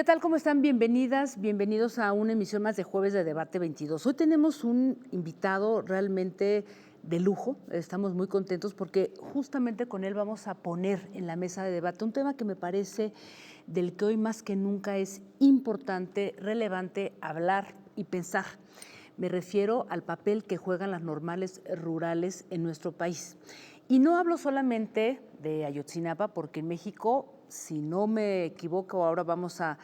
¿Qué tal? ¿Cómo están? Bienvenidas, bienvenidos a una emisión más de Jueves de Debate 22. Hoy tenemos un invitado realmente de lujo. Estamos muy contentos porque justamente con él vamos a poner en la mesa de debate un tema que me parece del que hoy más que nunca es importante, relevante hablar y pensar. Me refiero al papel que juegan las normales rurales en nuestro país. Y no hablo solamente de Ayotzinapa, porque en México, si no me equivoco, ahora vamos a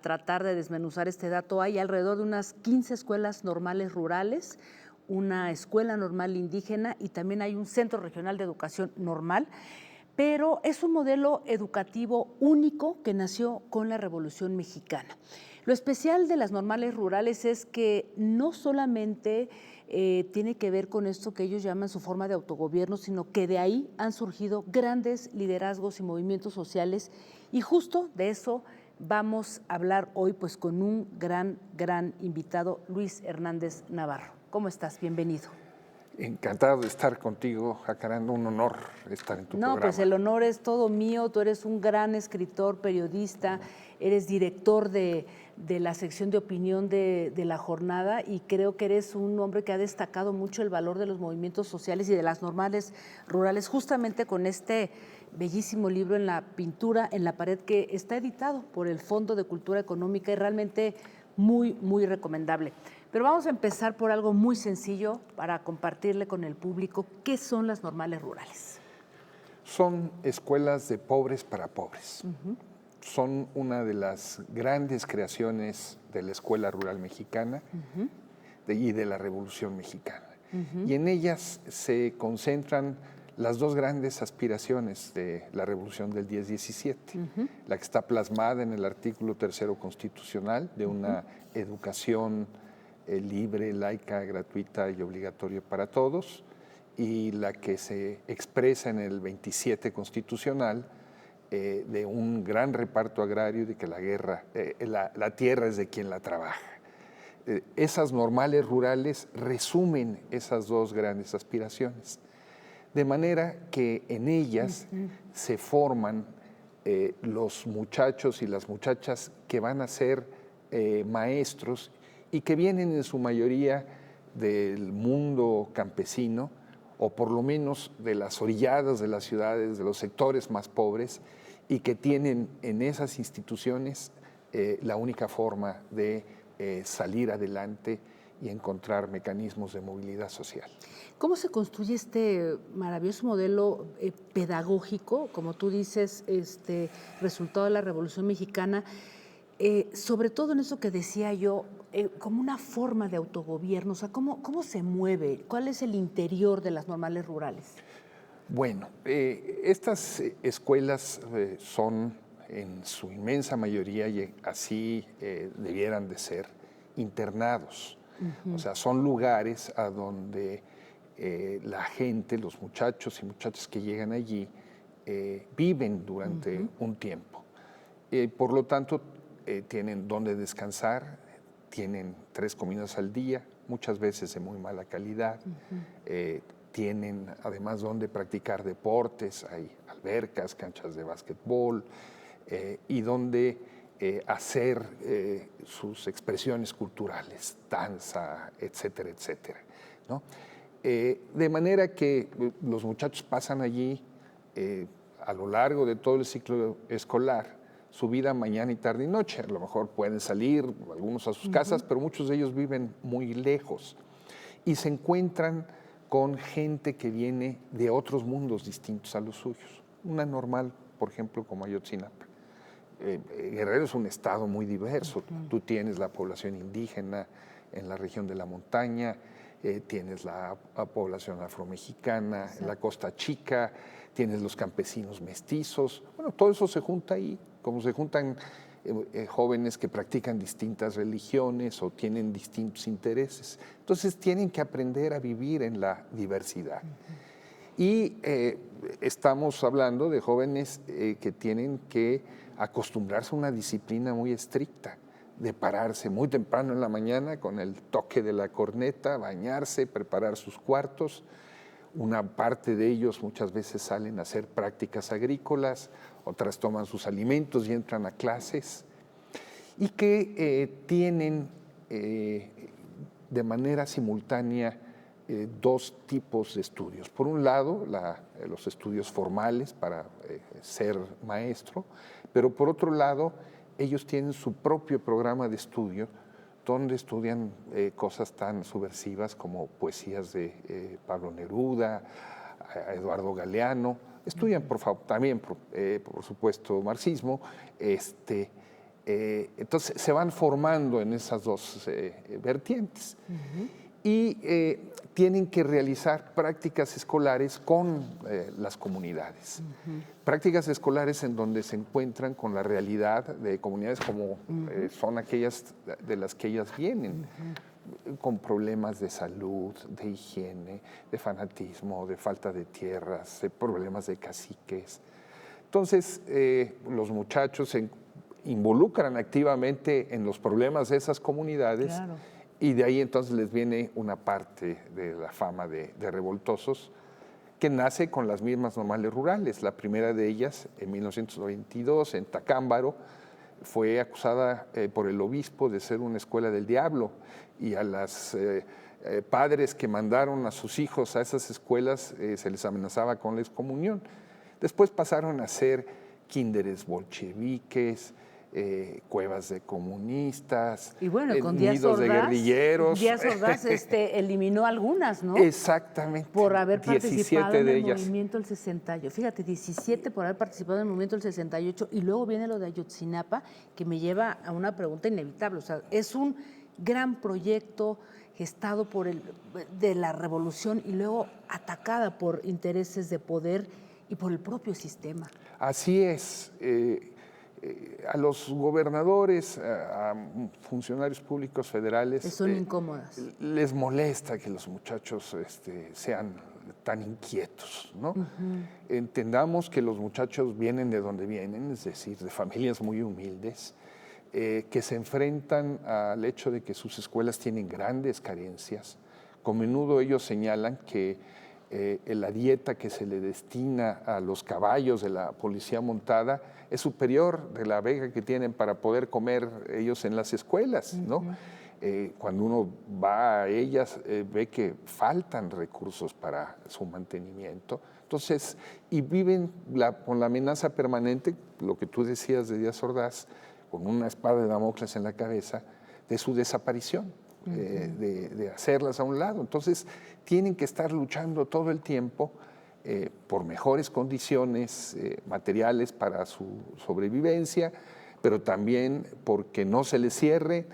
tratar de desmenuzar este dato, hay alrededor de unas 15 escuelas normales rurales, una escuela normal indígena y también hay un centro regional de educación normal, pero es un modelo educativo único que nació con la Revolución Mexicana. Lo especial de las normales rurales es que no solamente tiene que ver con esto que ellos llaman su forma de autogobierno, sino que de ahí han surgido grandes liderazgos y movimientos sociales, y justo de eso vamos a hablar hoy pues con un gran invitado, Luis Hernández Navarro. ¿Cómo estás? Bienvenido. Encantado de estar contigo, Jacaranda, un honor estar en tu No, programa. pues el honor es todo mío. Tú eres un gran escritor, periodista, eres director de la sección de opinión de La Jornada, y creo que eres un hombre que ha destacado mucho el valor de los movimientos sociales y de las normales rurales, justamente con este bellísimo libro en la pintura en la pared que está editado por el Fondo de Cultura Económica y realmente muy recomendable. Pero vamos a empezar por algo muy sencillo para compartirle con el público qué son las normales rurales. Son escuelas de pobres para pobres. Son una de las grandes creaciones de la escuela rural mexicana y de la Revolución Mexicana. Y en ellas se concentran las dos grandes aspiraciones de la Revolución del 10-17, la que está plasmada en el artículo 3º constitucional de una educación libre, laica, gratuita y obligatoria para todos, y la que se expresa en el 27 constitucional de un gran reparto agrario y de que la tierra es de quien la trabaja. Esas normales rurales resumen esas dos grandes aspiraciones, de manera que en ellas se forman los muchachos y las muchachas que van a ser maestros y que vienen en su mayoría del mundo campesino, o por lo menos de las orilladas de las ciudades, de los sectores más pobres, y que tienen en esas instituciones la única forma de salir adelante y encontrar mecanismos de movilidad social. ¿Cómo se construye este maravilloso modelo pedagógico, como tú dices, resultado de la Revolución Mexicana, sobre todo en eso que decía yo, como una forma de autogobierno? O sea, ¿cómo se mueve? ¿Cuál es el interior de las normales rurales? Bueno, estas escuelas son en su inmensa mayoría, y así debieran de ser, internados. O sea, son lugares a donde la gente, los muchachos y muchachas que llegan allí, viven durante un tiempo. Por lo tanto, tienen donde descansar, tienen 3 comidas al día, muchas veces de muy mala calidad. Tienen además donde practicar deportes, hay albercas, canchas de básquetbol, y donde hacer sus expresiones culturales, danza, etcétera, etcétera, ¿no? De manera que los muchachos pasan allí a lo largo de todo el ciclo escolar, su vida mañana y tarde y noche. A lo mejor pueden salir algunos a sus casas, pero muchos de ellos viven muy lejos y se encuentran con gente que viene de otros mundos distintos a los suyos. Una normal, por ejemplo, como Ayotzinapa. Guerrero es un estado muy diverso. Tú tienes la población indígena en la región de la montaña, tienes la población afromexicana en la Costa Chica, tienes los campesinos mestizos. Bueno, todo eso se junta ahí, como se juntan jóvenes que practican distintas religiones o tienen distintos intereses. Entonces tienen que aprender a vivir en la diversidad. Y estamos hablando de jóvenes que tienen que acostumbrarse a una disciplina muy estricta, de pararse muy temprano en la mañana con el toque de la corneta, bañarse, preparar sus cuartos. Una parte de ellos muchas veces salen a hacer prácticas agrícolas, otras toman sus alimentos y entran a clases. y que tienen de manera simultánea dos tipos de estudios. Por un lado, los estudios formales para ser maestro, pero por otro lado, ellos tienen su propio programa de estudio donde estudian cosas tan subversivas como poesías de Pablo Neruda, a Eduardo Galeano. Estudian también, por supuesto, marxismo. Entonces se van formando en esas dos vertientes. Y tienen que realizar prácticas escolares con las comunidades. Prácticas escolares en donde se encuentran con la realidad de comunidades como son aquellas de las que ellas vienen, con problemas de salud, de higiene, de fanatismo, de falta de tierras, de problemas de caciques. Entonces, los muchachos se involucran activamente en los problemas de esas comunidades. Claro. Y de ahí entonces les viene una parte de la fama de revoltosos que nace con las mismas normales rurales. La primera de ellas, en 1922, en Tacámbaro, fue acusada por el obispo de ser una escuela del diablo, y a los padres que mandaron a sus hijos a esas escuelas se les amenazaba con la excomunión. Después pasaron a ser kinderes bolcheviques, cuevas de comunistas, y bueno, con nidos de guerrilleros. Díaz Ordaz eliminó algunas, ¿no? Exactamente. Por haber participado en el ellas. movimiento del 68. Fíjate, 17 por haber participado en el movimiento del 68, y luego viene lo de Ayotzinapa, que me lleva a una pregunta inevitable. O sea, es un gran proyecto gestado de la revolución y luego atacada por intereses de poder y por el propio sistema. Así es. A los gobernadores, a funcionarios públicos federales, son incómodas. Les molesta que los muchachos sean tan inquietos, ¿no? Entendamos que los muchachos vienen de donde vienen, es decir, de familias muy humildes, que se enfrentan al hecho de que sus escuelas tienen grandes carencias. Con menudo ellos señalan que la dieta que se le destina a los caballos de la policía montada es superior de la beca que tienen para poder comer ellos en las escuelas, ¿no? Cuando uno va a ellas, ve que faltan recursos para su mantenimiento. Entonces, y viven con la amenaza permanente, lo que tú decías de Díaz Ordaz, con una espada de Damocles en la cabeza, de su desaparición, de hacerlas a un lado. Entonces, tienen que estar luchando todo el tiempo por mejores condiciones materiales para su sobrevivencia, pero también porque no se les cierre,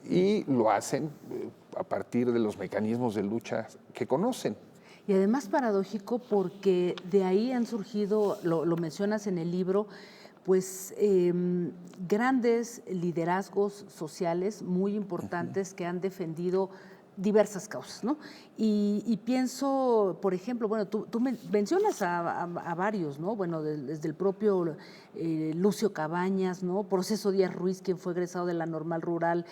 y lo hacen a partir de los mecanismos de lucha que conocen. Y además paradójico, porque de ahí han surgido, lo mencionas en el libro, pues grandes liderazgos sociales muy importantes que han defendido diversas causas, ¿no? Y pienso, por ejemplo, bueno, tú mencionas a varios, ¿no? Bueno, desde el propio Lucio Cabañas, ¿no? Proceso Díaz Ruiz, quien fue egresado de la Normal Rural,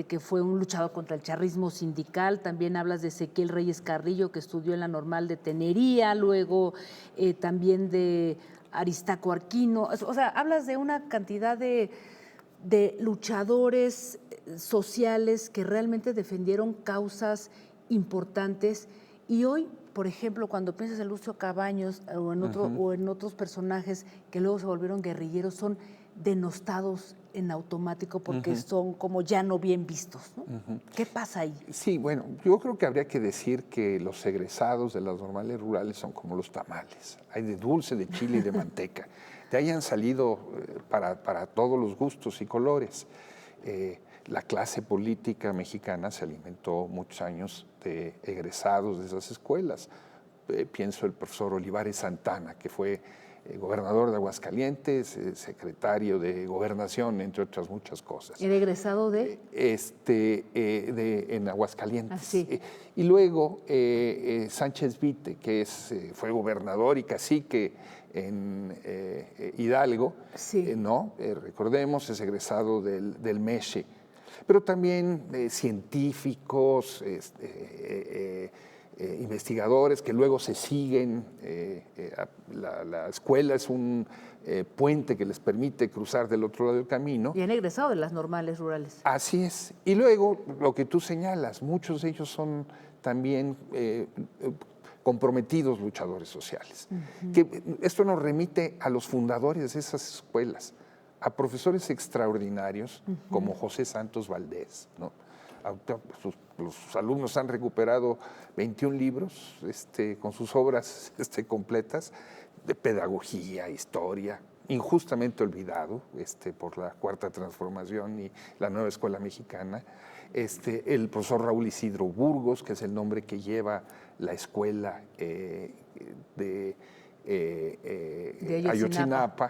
que fue un luchador contra el charrismo sindical. También hablas de Ezequiel Reyes Carrillo, que estudió en la Normal de Tenería, luego también de Aristaco Arquino. O sea, hablas de una cantidad de luchadores sociales que realmente defendieron causas importantes, y hoy, por ejemplo, cuando piensas en Lucio Cabaños o en otros personajes que luego se volvieron guerrilleros, son denostados en automático porque son como ya no bien vistos, ¿no? ¿Qué pasa ahí? Sí, bueno, yo creo que habría que decir que los egresados de las normales rurales son como los tamales. Hay de dulce, de chile y de manteca. De ahí han salido para todos los gustos y colores. La clase política mexicana se alimentó muchos años de egresados de esas escuelas. Pienso el profesor Olivares Santana, que fue gobernador de Aguascalientes, secretario de Gobernación, entre otras muchas cosas. ¿El egresado de? En Aguascalientes. Ah, sí. Y luego Sánchez Vite, que fue gobernador y cacique en Hidalgo, sí. Recordemos, es egresado del MESHE. Pero también científicos, investigadores que luego se siguen. La escuela es un puente que les permite cruzar del otro lado del camino. Y han egresado de las normales rurales. Así es. Y luego, lo que tú señalas, muchos de ellos son también comprometidos luchadores sociales. Que esto nos remite a los fundadores de esas escuelas, a profesores extraordinarios como José Santos Valdés, ¿no? Los alumnos han recuperado 21 libros con sus obras completas de pedagogía, historia, injustamente olvidado por la Cuarta Transformación y la Nueva Escuela Mexicana. El profesor Raúl Isidro Burgos, que es el nombre que lleva la escuela de Ayotzinapa,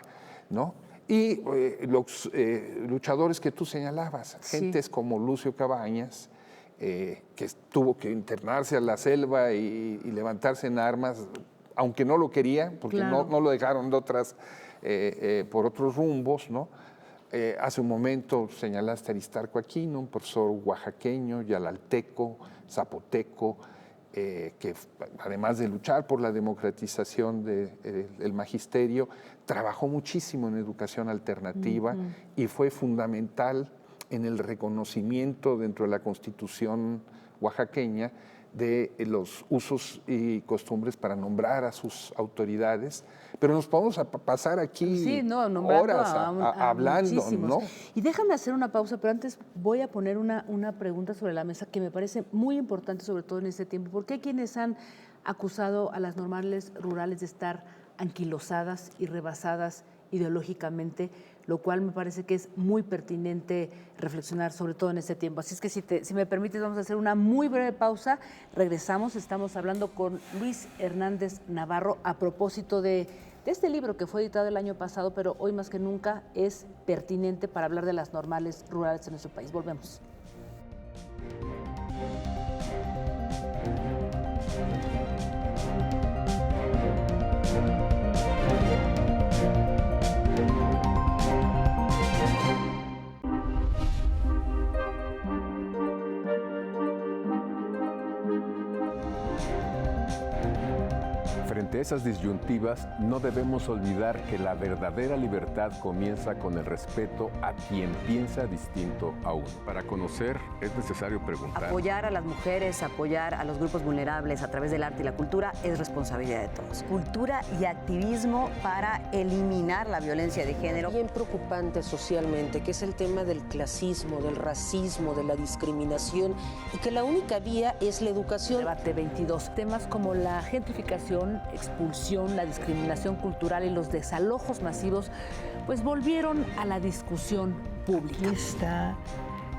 ¿no? Y los luchadores que tú señalabas, gentes como Lucio Cabañas, que tuvo que internarse a la selva y levantarse en armas, aunque no lo quería, porque no lo dejaron por otros rumbos, ¿no? Hace un momento señalaste a Aristarco Aquino, un profesor oaxaqueño, yalalteco, zapoteco, que además de luchar por la democratización del magisterio, trabajó muchísimo en educación alternativa y fue fundamental en el reconocimiento dentro de la Constitución oaxaqueña de los usos y costumbres para nombrar a sus autoridades, pero nos podemos pasar aquí horas hablando, ¿no? Y déjame hacer una pausa, pero antes voy a poner una pregunta sobre la mesa que me parece muy importante, sobre todo en este tiempo. ¿Por qué quienes han acusado a las normales rurales de estar anquilosadas y rebasadas ideológicamente, lo cual me parece que es muy pertinente reflexionar, sobre todo en este tiempo? Así es que si me permites, vamos a hacer una muy breve pausa. Regresamos, estamos hablando con Luis Hernández Navarro a propósito de este libro que fue editado el año pasado, pero hoy más que nunca es pertinente para hablar de las normales rurales en nuestro país. Volvemos. Frente a esas disyuntivas, no debemos olvidar que la verdadera libertad comienza con el respeto a quien piensa distinto a uno. Para conocer es necesario preguntar. Apoyar a las mujeres, apoyar a los grupos vulnerables a través del arte y la cultura es responsabilidad de todos. Cultura y activismo para eliminar la violencia de género. Bien preocupante socialmente, que es el tema del clasismo, del racismo, de la discriminación, y que la única vía es la educación. Debate 22. Temas como la gentrificación, expulsión, la discriminación cultural y los desalojos masivos, pues volvieron a la discusión pública. Aquí está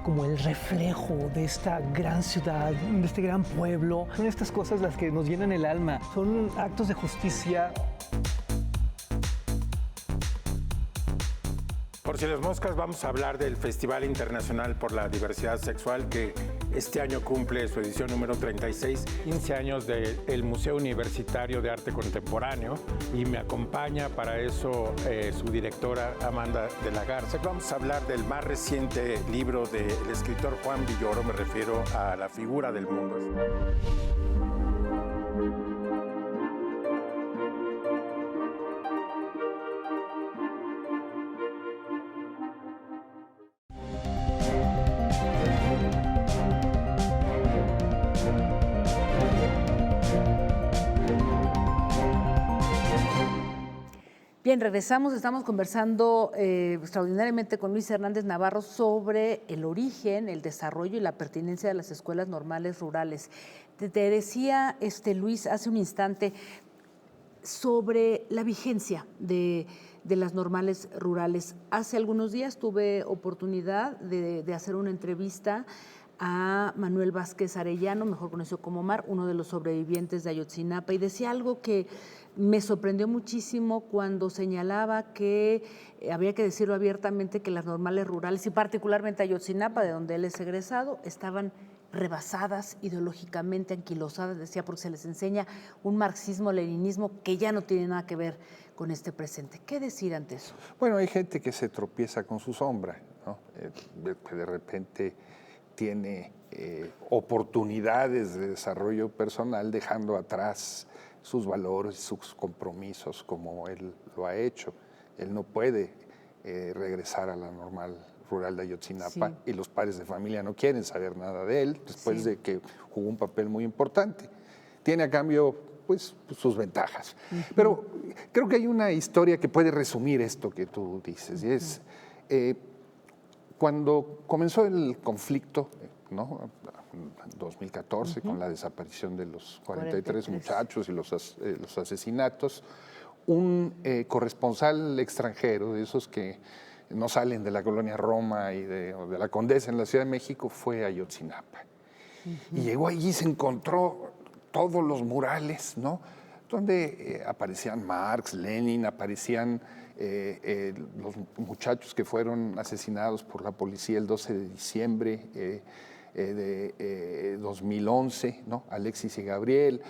como el reflejo de esta gran ciudad, de este gran pueblo. Son estas cosas las que nos llenan el alma, son actos de justicia. Por si las moscas, vamos a hablar del Festival Internacional por la Diversidad Sexual, que este año cumple su edición número 36, 15 años del Museo Universitario de Arte Contemporáneo, y me acompaña para eso su directora Amanda de la Garza. Vamos a hablar del más reciente libro del escritor Juan Villoro, me refiero a La figura del mundo. Bien, regresamos, estamos conversando extraordinariamente con Luis Hernández Navarro sobre el origen, el desarrollo y la pertinencia de las escuelas normales rurales. Te decía, Luis, hace un instante sobre la vigencia de las normales rurales. Hace algunos días tuve oportunidad de hacer una entrevista a Manuel Vázquez Arellano, mejor conocido como Omar, uno de los sobrevivientes de Ayotzinapa, y decía algo que me sorprendió muchísimo cuando señalaba que, habría que decirlo abiertamente, que las normales rurales, y particularmente Ayotzinapa, de donde él es egresado, estaban rebasadas ideológicamente, anquilosadas, decía, porque se les enseña un marxismo-leninismo que ya no tiene nada que ver con este presente. ¿Qué decir ante eso? Bueno, hay gente que se tropieza con su sombra, ¿no? Que de repente tiene oportunidades de desarrollo personal dejando atrás sus valores y sus compromisos como él lo ha hecho. Él no puede regresar a la normal rural de Ayotzinapa y los padres de familia no quieren saber nada de él después de que jugó un papel muy importante. Tiene a cambio pues sus ventajas. Pero creo que hay una historia que puede resumir esto que tú dices, y es cuando comenzó el conflicto, ¿no? En 2014, con la desaparición de los 43 muchachos y los asesinatos, un corresponsal extranjero, de esos que no salen de la colonia Roma o de la Condesa en la Ciudad de México, fue a Ayotzinapa. Y llegó allí y se encontró todos los murales, ¿no? Donde aparecían Marx, Lenin, aparecían los muchachos que fueron asesinados por la policía el 12 de diciembre de 2011, ¿no? Alexis y Gabriel.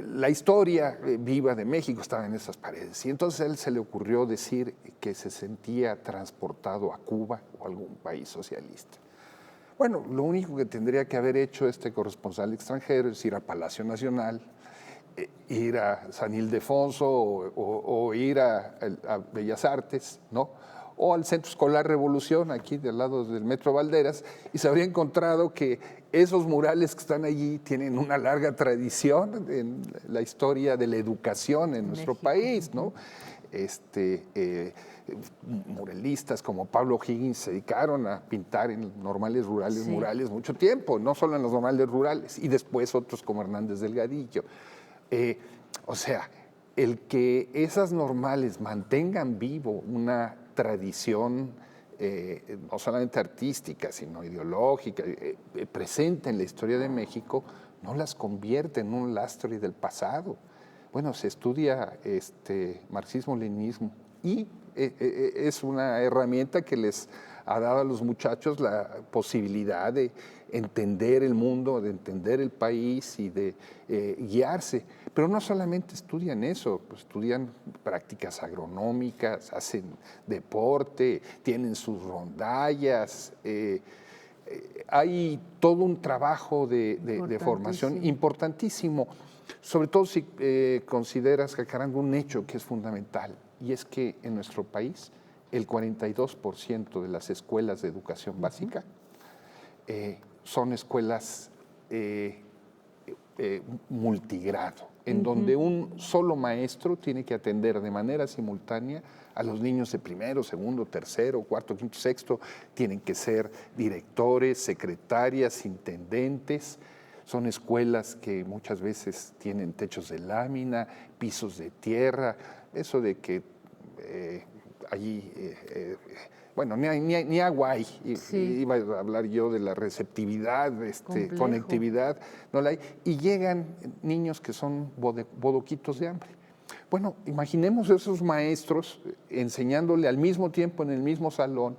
La historia viva de México estaba en esas paredes. Y entonces a él se le ocurrió decir que se sentía transportado a Cuba o a algún país socialista. Bueno, lo único que tendría que haber hecho este corresponsal extranjero es ir a Palacio Nacional, ir a San Ildefonso o ir a Bellas Artes, ¿no? O al Centro Escolar Revolución, aquí del lado del Metro Valderas, y se habría encontrado que esos murales que están allí tienen una larga tradición en la historia de la educación en nuestro país, ¿no? Muralistas como Pablo Higgins se dedicaron a pintar en normales rurales murales mucho tiempo, no solo en los normales rurales, y después otros como Hernández Delgadillo. O sea, el que esas normales mantengan vivo una tradición no solamente artística, sino ideológica, presente en la historia de México, no las convierte en un lastre del pasado. Bueno, se estudia marxismo-leninismo y es una herramienta que les ha dado a los muchachos la posibilidad de entender el mundo, de entender el país y de guiarse. Pero no solamente estudian eso, pues estudian prácticas agronómicas, hacen deporte, tienen sus rondallas. Hay todo un trabajo de formación importantísimo, sobre todo si consideras, Jacaranda, un hecho que es fundamental, y es que en nuestro país el 42% de las escuelas de educación básica son escuelas multigrado, en donde un solo maestro tiene que atender de manera simultánea a los niños de primero, segundo, tercero, cuarto, quinto, sexto. Tienen que ser directores, secretarias, intendentes. Son escuelas que muchas veces tienen techos de lámina, pisos de tierra. Eso de que allí, bueno, ni agua hay. Iba a hablar yo de la receptividad, conectividad, no la hay. Y llegan niños que son bodoquitos de hambre. Bueno, imaginemos esos maestros enseñándole al mismo tiempo en el mismo salón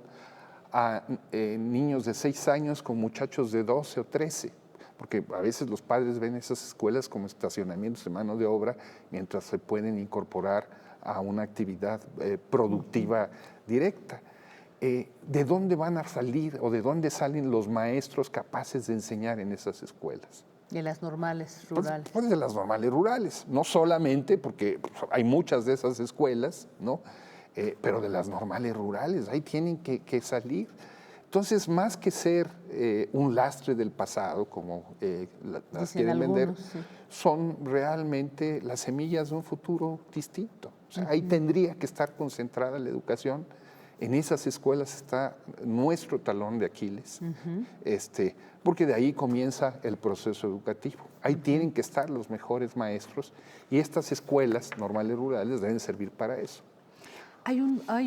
a niños de 6 años con muchachos de 12 o 13. Porque a veces los padres ven esas escuelas como estacionamientos de mano de obra mientras se pueden incorporar a una actividad productiva directa. ¿De dónde van a salir o de dónde salen los maestros capaces de enseñar en esas escuelas? De las normales rurales. Pues de las normales rurales, no solamente porque hay muchas de esas escuelas, ¿no? Pero de las normales rurales, ahí tienen que salir. Entonces, más que ser un lastre del pasado, como las quieren vender, son realmente las semillas de un futuro distinto. O sea, ahí tendría que estar concentrada la educación. En esas escuelas está nuestro talón de Aquiles, porque de ahí comienza el proceso educativo. Ahí tienen que estar los mejores maestros y estas escuelas normales rurales deben servir para eso. Hay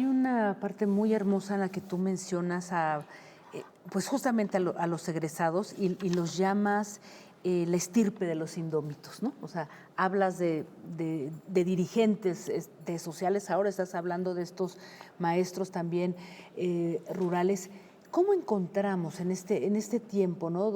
una parte muy hermosa en la que tú mencionas pues justamente a los egresados y los llamas la estirpe de los indómitos, ¿no? O sea, hablas de dirigentes sociales, ahora estás hablando de estos maestros también rurales. ¿Cómo encontramos en este tiempo, ¿no?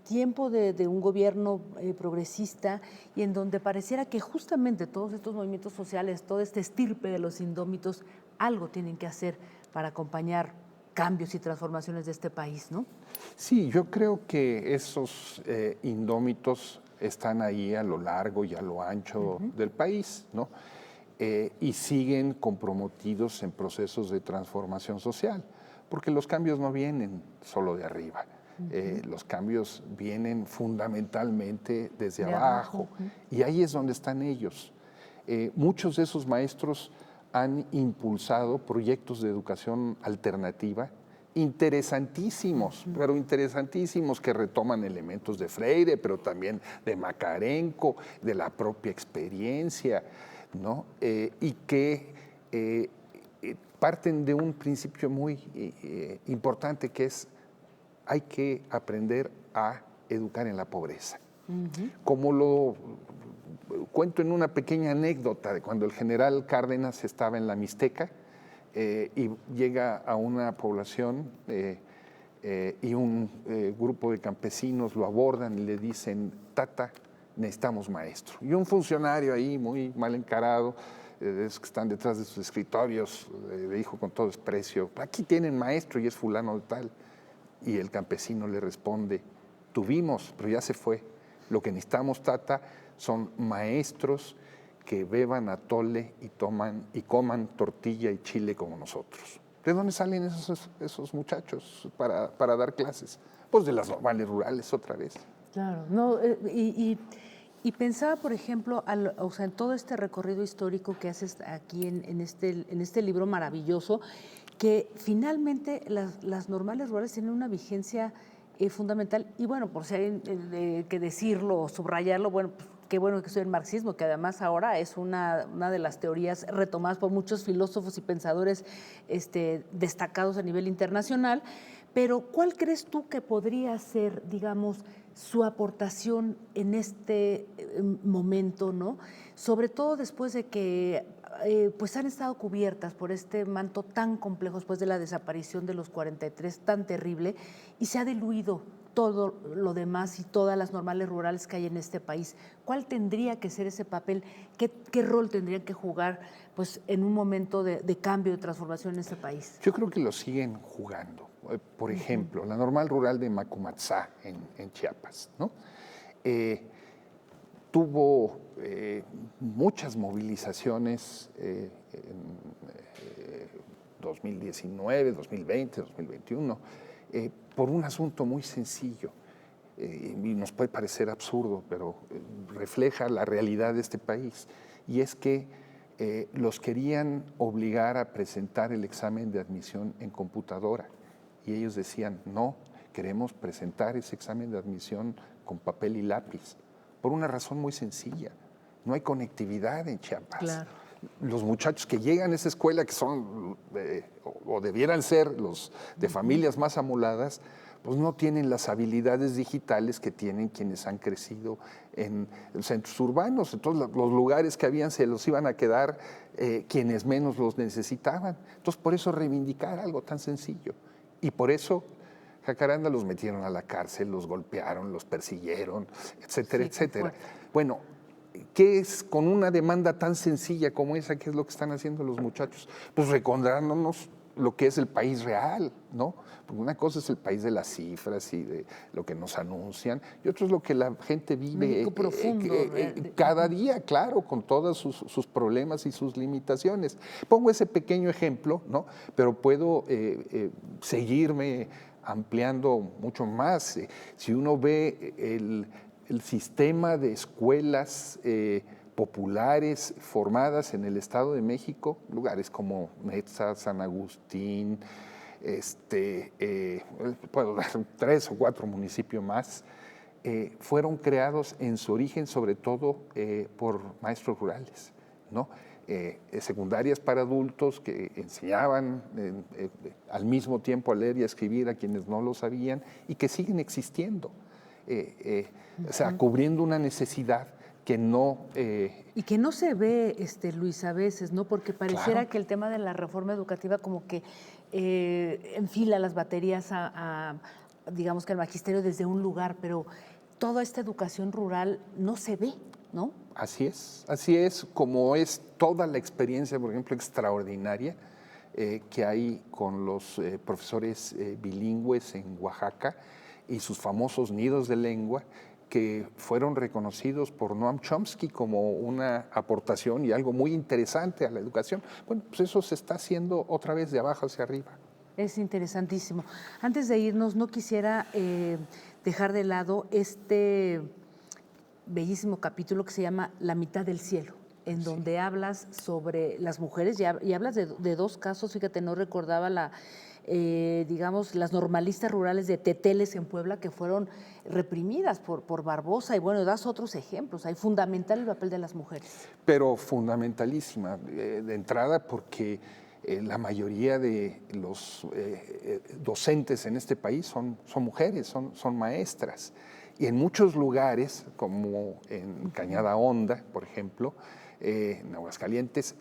Tiempo de un gobierno progresista y en donde pareciera que justamente todos estos movimientos sociales, todo este estirpe de los indómitos, algo tienen que hacer para acompañar cambios y transformaciones de este país, ¿no? Sí, yo creo que esos indómitos están ahí a lo largo y a lo ancho del país, ¿no? Y siguen comprometidos en procesos de transformación social, porque los cambios no vienen solo de arriba, los cambios vienen fundamentalmente desde abajo, y ahí es donde están ellos. Muchos de esos maestros han impulsado proyectos de educación alternativa interesantísimos, pero interesantísimos, que retoman elementos de Freire, pero también de Makarenko, de la propia experiencia, ¿no? Y que parten de un principio muy importante, que es: hay que aprender a educar en la pobreza. Como lo cuento en una pequeña anécdota de cuando el general Cárdenas estaba en la Mixteca, y llega a una población y un grupo de campesinos lo abordan y le dicen: Tata, necesitamos maestro. Y un funcionario ahí muy mal encarado, que están detrás de sus escritorios, le dijo con todo desprecio: aquí tienen maestro y es fulano de tal. Y el campesino le responde: tuvimos, pero ya se fue. Lo que necesitamos, Tata, son maestros que beban atole y coman tortilla y chile como nosotros. ¿De dónde salen esos muchachos para dar clases? Pues de las normales rurales, otra vez. Claro, no, y pensaba, por ejemplo, o sea, en todo este recorrido histórico que haces aquí en este libro maravilloso, que finalmente las normales rurales tienen una vigencia fundamental. Y bueno, por si hay que decirlo o subrayarlo, bueno, pues, qué bueno que estoy en marxismo, que además ahora es una de las teorías retomadas por muchos filósofos y pensadores destacados a nivel internacional. Pero ¿cuál crees tú que podría ser, digamos, su aportación en este momento, ¿no? Sobre todo después de que pues han estado cubiertas por este manto tan complejo después de la desaparición de los 43, tan terrible, y se ha diluido todo lo demás y todas las normales rurales que hay en este país. ¿Cuál tendría que ser ese papel? ¿Qué rol tendrían que jugar pues, en un momento de cambio, de transformación en este país? Yo creo que lo siguen jugando. Por ejemplo, la normal rural de Macumatzá, en Chiapas, ¿no? Tuvo muchas movilizaciones en 2019, 2020, 2021, por un asunto muy sencillo, y nos puede parecer absurdo, pero refleja la realidad de este país, y es que los querían obligar a presentar el examen de admisión en computadora, y ellos decían: no, queremos presentar ese examen de admisión con papel y lápiz, por una razón muy sencilla: no hay conectividad en Chiapas. Claro. Los muchachos que llegan a esa escuela, que son o debieran ser los de familias más amoladas, pues no tienen las habilidades digitales que tienen quienes han crecido en centros urbanos. Entonces los lugares que habían se los iban a quedar quienes menos los necesitaban. Entonces por eso reivindicar algo tan sencillo. Y por eso Jacaranda los metieron a la cárcel, los golpearon, los persiguieron, etcétera, Sí, etcétera. Bueno, ¿qué es con una demanda tan sencilla como esa? ¿Qué es lo que están haciendo los muchachos? Pues recordándonos lo que es el país real, ¿no? Porque una cosa es el país de las cifras y de lo que nos anuncian, y otro es lo que la gente vive México profundo, cada día, claro, con todos sus problemas y sus limitaciones. Pongo ese pequeño ejemplo, ¿no? Pero puedo seguirme ampliando mucho más. Si uno ve el sistema de escuelas populares formadas en el Estado de México, lugares como Metza, San Agustín, puedo dar 3 o 4 municipios más, fueron creados en su origen sobre todo por maestros rurales, ¿no? Secundarias para adultos que enseñaban al mismo tiempo a leer y a escribir a quienes no lo sabían, y que siguen existiendo, o sea, cubriendo una necesidad que no... Y que no se ve, Luis, a veces, ¿no? Porque pareciera Claro. que el tema de la reforma educativa como que enfila las baterías digamos que al magisterio desde un lugar, pero toda esta educación rural no se ve, ¿no? Así es, como es toda la experiencia, por ejemplo, extraordinaria que hay con los profesores bilingües en Oaxaca y sus famosos nidos de lengua, que fueron reconocidos por Noam Chomsky como una aportación y algo muy interesante a la educación. Bueno, pues eso se está haciendo otra vez de abajo hacia arriba. Es interesantísimo. Antes de irnos, no quisiera dejar de lado este bellísimo capítulo que se llama La mitad del cielo, en donde hablas sobre las mujeres y hablas de dos casos. Fíjate, no recordaba digamos, las normalistas rurales de Teteles en Puebla, que fueron reprimidas por Barbosa, y bueno, das otros ejemplos. Hay fundamental el papel de las mujeres. Pero fundamentalísima, de entrada, porque la mayoría de los docentes en este país son mujeres, son maestras. Y en muchos lugares, como en Cañada Honda, por ejemplo, en Aguascalientes,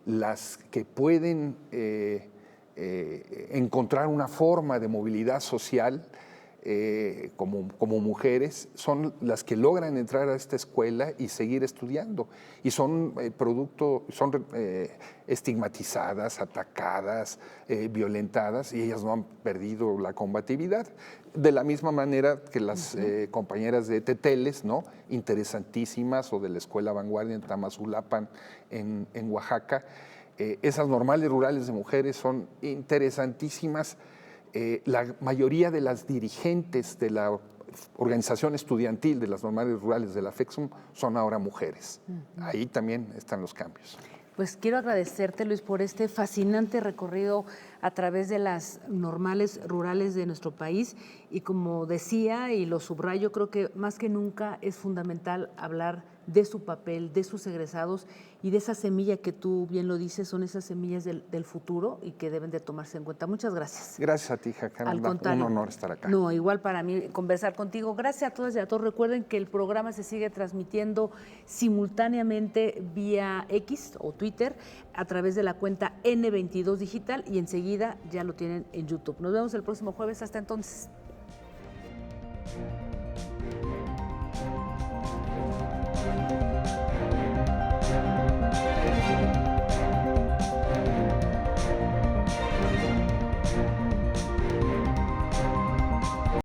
las que pueden encontrar una forma de movilidad social como mujeres son las que logran entrar a esta escuela y seguir estudiando. Y son son estigmatizadas, atacadas, violentadas, y ellas no han perdido la combatividad. De la misma manera que las compañeras de Teteles, ¿no? Interesantísimas, o de la Escuela Vanguardia en Tamazulapan, en Oaxaca. Esas normales rurales de mujeres son interesantísimas. La mayoría de las dirigentes de la organización estudiantil de las normales rurales de la FEXUM son ahora mujeres. Ahí también están los cambios. Pues quiero agradecerte, Luis, por este fascinante recorrido a través de las normales rurales de nuestro país. Y como decía, y lo subrayo, creo que más que nunca es fundamental hablar de su papel, de sus egresados y de esa semilla que tú bien lo dices, son esas semillas del futuro y que deben de tomarse en cuenta. Muchas gracias. Gracias a ti, Jacaranda. Al contrario. Un honor estar acá. No, igual para mí conversar contigo. Gracias a todas y a todos. Recuerden que el programa se sigue transmitiendo simultáneamente vía X o Twitter a través de la cuenta N22 Digital, y enseguida ya lo tienen en YouTube. Nos vemos el próximo jueves. Hasta entonces.